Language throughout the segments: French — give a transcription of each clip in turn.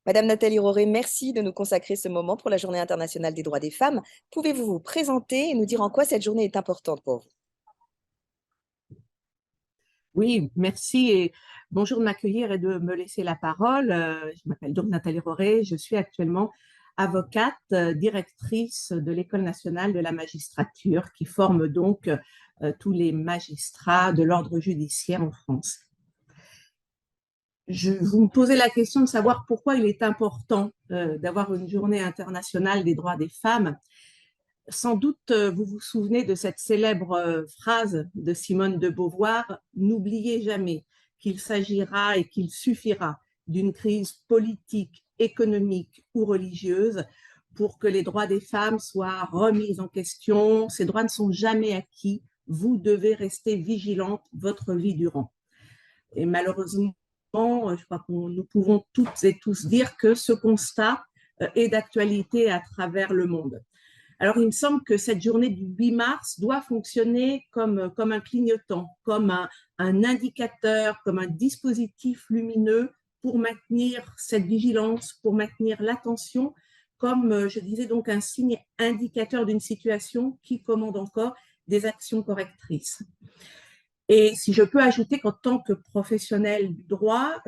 Madame Nathalie Roré, merci de nous consacrer ce moment pour la Journée internationale des droits des femmes. Pouvez-vous vous présenter et nous dire en quoi cette journée est importante pour vous? Oui, merci et bonjour de m'accueillir et de me laisser la parole. Je m'appelle donc Nathalie Roré, je suis actuellement avocate, directrice de l'École nationale de la magistrature qui forme donc tous les magistrats de l'ordre judiciaire en France. Vous me posez la question de savoir pourquoi il est important d'avoir une journée internationale des droits des femmes. Sans doute, vous vous souvenez de cette célèbre phrase de Simone de Beauvoir: n'oubliez jamais qu'il s'agira et qu'il suffira d'une crise politique, économique ou religieuse pour que les droits des femmes soient remis en question. Ces droits ne sont jamais acquis. Vous devez rester vigilante votre vie durant. Et malheureusement, je crois que nous pouvons toutes et tous dire que ce constat est d'actualité à travers le monde. Alors, il me semble que cette journée du 8 mars doit fonctionner comme un clignotant, comme un indicateur, comme un dispositif lumineux pour maintenir cette vigilance, pour maintenir l'attention, comme je disais donc un signe indicateur d'une situation qui commande encore des actions correctrices. Et si je peux ajouter qu'en tant que professionnel du droit,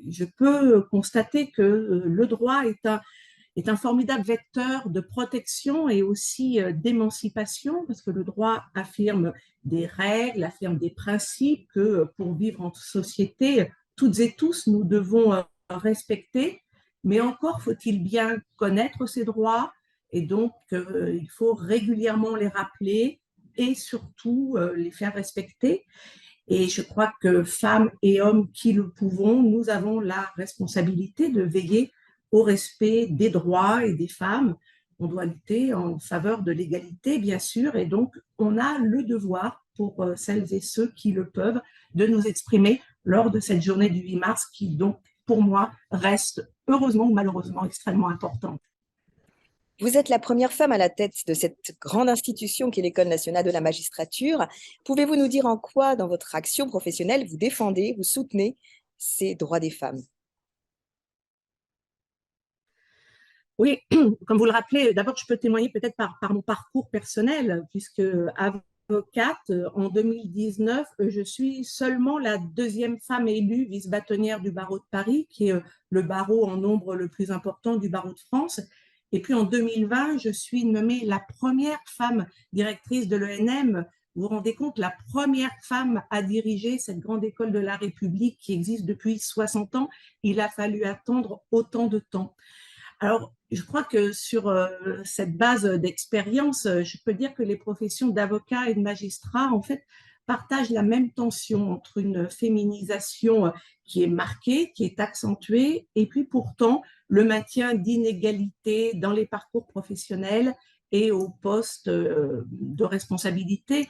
je peux constater que le droit est un formidable vecteur de protection et aussi d'émancipation, parce que le droit affirme des règles, affirme des principes que pour vivre en société, toutes et tous, nous devons respecter. Mais encore faut-il bien connaître ces droits et donc il faut régulièrement les rappeler et surtout les faire respecter. Et je crois que femmes et hommes qui le pouvons, nous avons la responsabilité de veiller au respect des droits et des femmes. On doit lutter en faveur de l'égalité, bien sûr, et donc on a le devoir, pour celles et ceux qui le peuvent, de nous exprimer lors de cette journée du 8 mars qui, donc, pour moi, reste heureusement ou malheureusement extrêmement importante. Vous êtes la première femme à la tête de cette grande institution qu'est l'École nationale de la magistrature. Pouvez-vous nous dire en quoi, dans votre action professionnelle, vous défendez, vous soutenez ces droits des femmes? Oui, comme vous le rappelez, d'abord, je peux témoigner peut-être par mon parcours personnel, puisque avocate, en 2019, je suis seulement la deuxième femme élue vice-bâtonnière du barreau de Paris, qui est le barreau en nombre le plus important du barreau de France. Et puis en 2020, je suis nommée la première femme directrice de l'ENM. Vous vous rendez compte, la première femme à diriger cette grande école de la République qui existe depuis 60 ans. Il a fallu attendre autant de temps. Alors, je crois que sur cette base d'expérience, je peux dire que les professions d'avocat et de magistrat, en fait, partagent la même tension entre une féminisation qui est marquée, qui est accentuée, et puis pourtant le maintien d'inégalités dans les parcours professionnels et aux postes de responsabilité.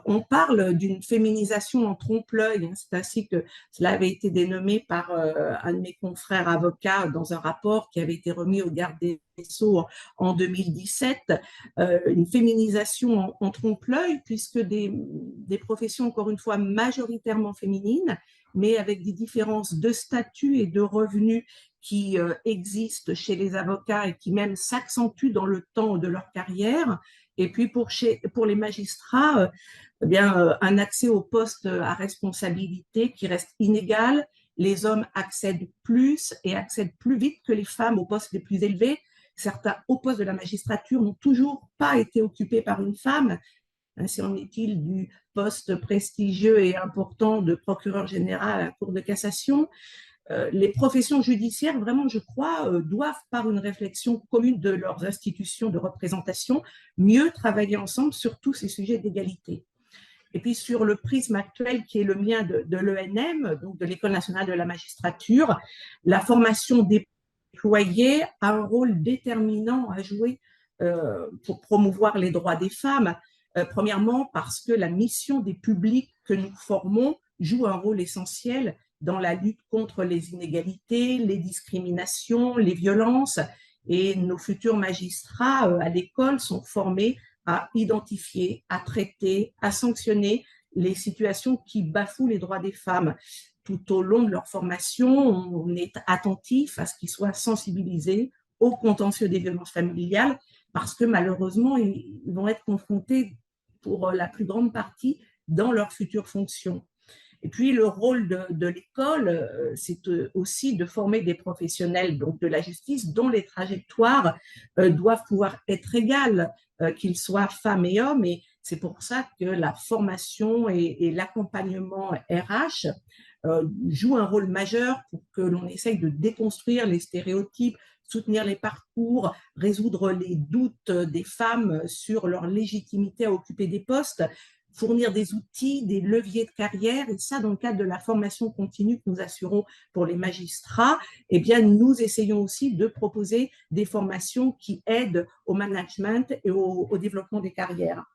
On parle d'une féminisation en trompe-l'œil, hein. C'est ainsi que cela avait été dénommé par un de mes confrères avocats dans un rapport qui avait été remis au garde des Sceaux en 2017, une féminisation en trompe-l'œil, puisque des professions, encore une fois, majoritairement féminines, mais avec des différences de statut et de revenus qui existent chez les avocats et qui même s'accentuent dans le temps de leur carrière. Et puis pour les magistrats, eh bien, un accès aux postes à responsabilité qui reste inégal. Les hommes accèdent plus et accèdent plus vite que les femmes aux postes les plus élevés. Certains hauts postes de la magistrature n'ont toujours pas été occupés par une femme. Ainsi en est-il du poste prestigieux et important de procureur général à la Cour de cassation. Les professions judiciaires, vraiment, je crois, doivent, par une réflexion commune de leurs institutions de représentation, mieux travailler ensemble sur tous ces sujets d'égalité. Et puis sur le prisme actuel qui est le mien de l'ENM, donc de l'École nationale de la magistrature, la formation déployée a un rôle déterminant à jouer pour promouvoir les droits des femmes. Premièrement, parce que la mission des publics que nous formons joue un rôle essentiel dans la lutte contre les inégalités, les discriminations, les violences. Et nos futurs magistrats à l'école sont formés à identifier, à traiter, à sanctionner les situations qui bafouent les droits des femmes. tout au long de leur formation, on est attentif à ce qu'ils soient sensibilisés au contentieux des violences familiales, parce que malheureusement, ils vont être confrontés pour la plus grande partie dans leur future fonction. Et puis, le rôle de l'école, c'est aussi de former des professionnels donc, de la justice dont les trajectoires doivent pouvoir être égales, qu'ils soient femmes et hommes. Et c'est pour ça que la formation et l'accompagnement RH jouent un rôle majeur pour que l'on essaye de déconstruire les stéréotypes, soutenir les parcours, résoudre les doutes des femmes sur leur légitimité à occuper des postes, fournir des outils, des leviers de carrière. Et ça, dans le cadre de la formation continue que nous assurons pour les magistrats, eh bien, nous essayons aussi de proposer des formations qui aident au management et au développement des carrières.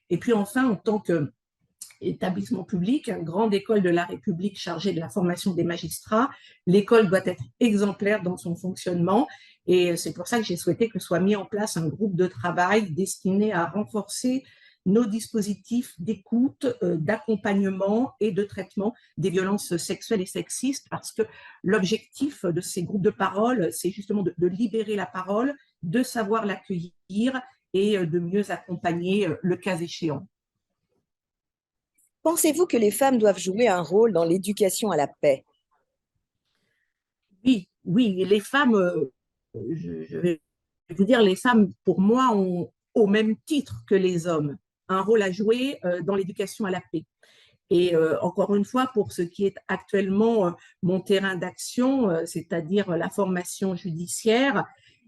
Et puis enfin, en tant qu'établissement public, une grande école de la République chargée de la formation des magistrats, l'école doit être exemplaire dans son fonctionnement. Et c'est pour ça que j'ai souhaité que soit mis en place un groupe de travail destiné à renforcer nos dispositifs d'écoute, d'accompagnement et de traitement des violences sexuelles et sexistes, parce que l'objectif de ces groupes de parole, c'est justement de libérer la parole, de savoir l'accueillir et de mieux accompagner le cas échéant. Pensez-vous que les femmes doivent jouer un rôle dans l'éducation à la paix? Oui, oui, les femmes, je vais vous dire, les femmes, pour moi, ont au même titre que les hommes un rôle à jouer dans l'éducation à la paix. Et encore une fois, pour ce qui est actuellement mon terrain d'action, c'est-à-dire la formation judiciaire,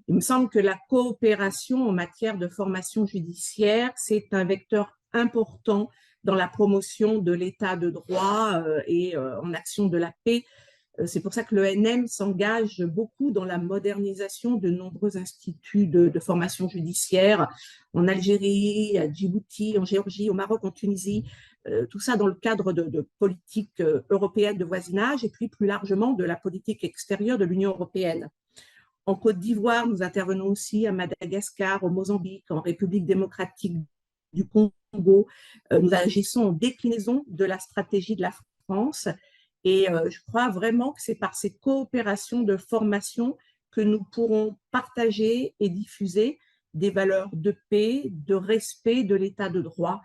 il me semble que la coopération en matière de formation judiciaire, c'est un vecteur important dans la promotion de l'état de droit et en action de la paix. C'est pour ça que l'ENM s'engage beaucoup dans la modernisation de nombreux instituts de formation judiciaire en Algérie, à Djibouti, en Géorgie, au Maroc, en Tunisie, tout ça dans le cadre de politiques européennes de voisinage et puis plus largement de la politique extérieure de l'Union européenne. En Côte d'Ivoire, nous intervenons aussi à Madagascar, au Mozambique, en République démocratique du Congo. Nous agissons en déclinaison de la stratégie de la France. Et je crois vraiment que c'est par ces coopérations de formation que nous pourrons partager et diffuser des valeurs de paix, de respect de l'état de droit.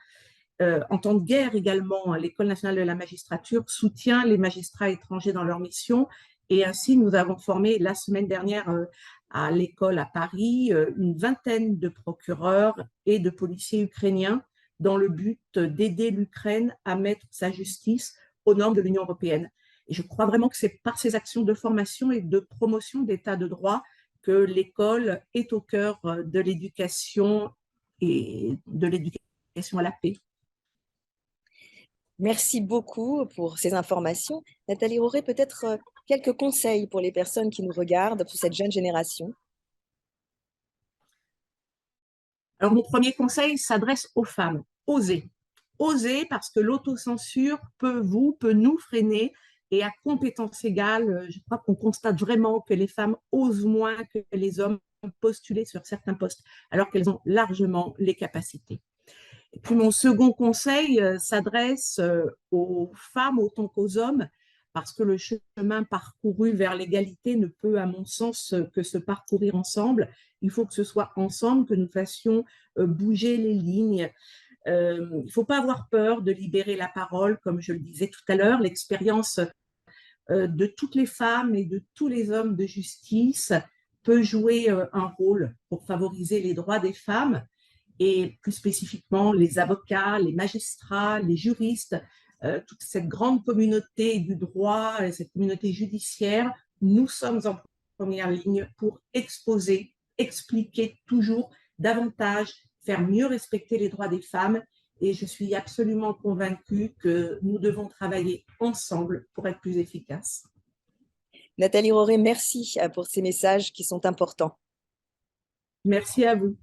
En temps de guerre également, l'École nationale de la magistrature soutient les magistrats étrangers dans leur mission. Et ainsi, nous avons formé la semaine dernière à l'école à Paris une vingtaine de procureurs et de policiers ukrainiens dans le but d'aider l'Ukraine à mettre sa justice aux normes de l'Union européenne. Et je crois vraiment que c'est par ces actions de formation et de promotion d'état de droit que l'école est au cœur de l'éducation et de l'éducation à la paix. Merci beaucoup pour ces informations. Nathalie Roré, peut-être quelques conseils pour les personnes qui nous regardent, pour cette jeune génération? Alors, mon premier conseil s'adresse aux femmes. Osez. Osez parce que l'autocensure peut nous freiner. Et à compétence égale, je crois qu'on constate vraiment que les femmes osent moins que les hommes postuler sur certains postes, alors qu'elles ont largement les capacités. Et puis mon second conseil s'adresse aux femmes autant qu'aux hommes, parce que le chemin parcouru vers l'égalité ne peut, à mon sens, que se parcourir ensemble. Il faut que ce soit ensemble que nous fassions bouger les lignes. Il ne faut pas avoir peur de libérer la parole, comme je le disais tout à l'heure. L'expérience de toutes les femmes et de tous les hommes de justice peut jouer un rôle pour favoriser les droits des femmes et plus spécifiquement les avocats, les magistrats, les juristes, toute cette grande communauté du droit, cette communauté judiciaire. Nous sommes en première ligne pour exposer, expliquer toujours davantage, faire mieux respecter les droits des femmes. Et je suis absolument convaincue que nous devons travailler ensemble pour être plus efficaces. Nathalie Roré, merci pour ces messages qui sont importants. Merci à vous.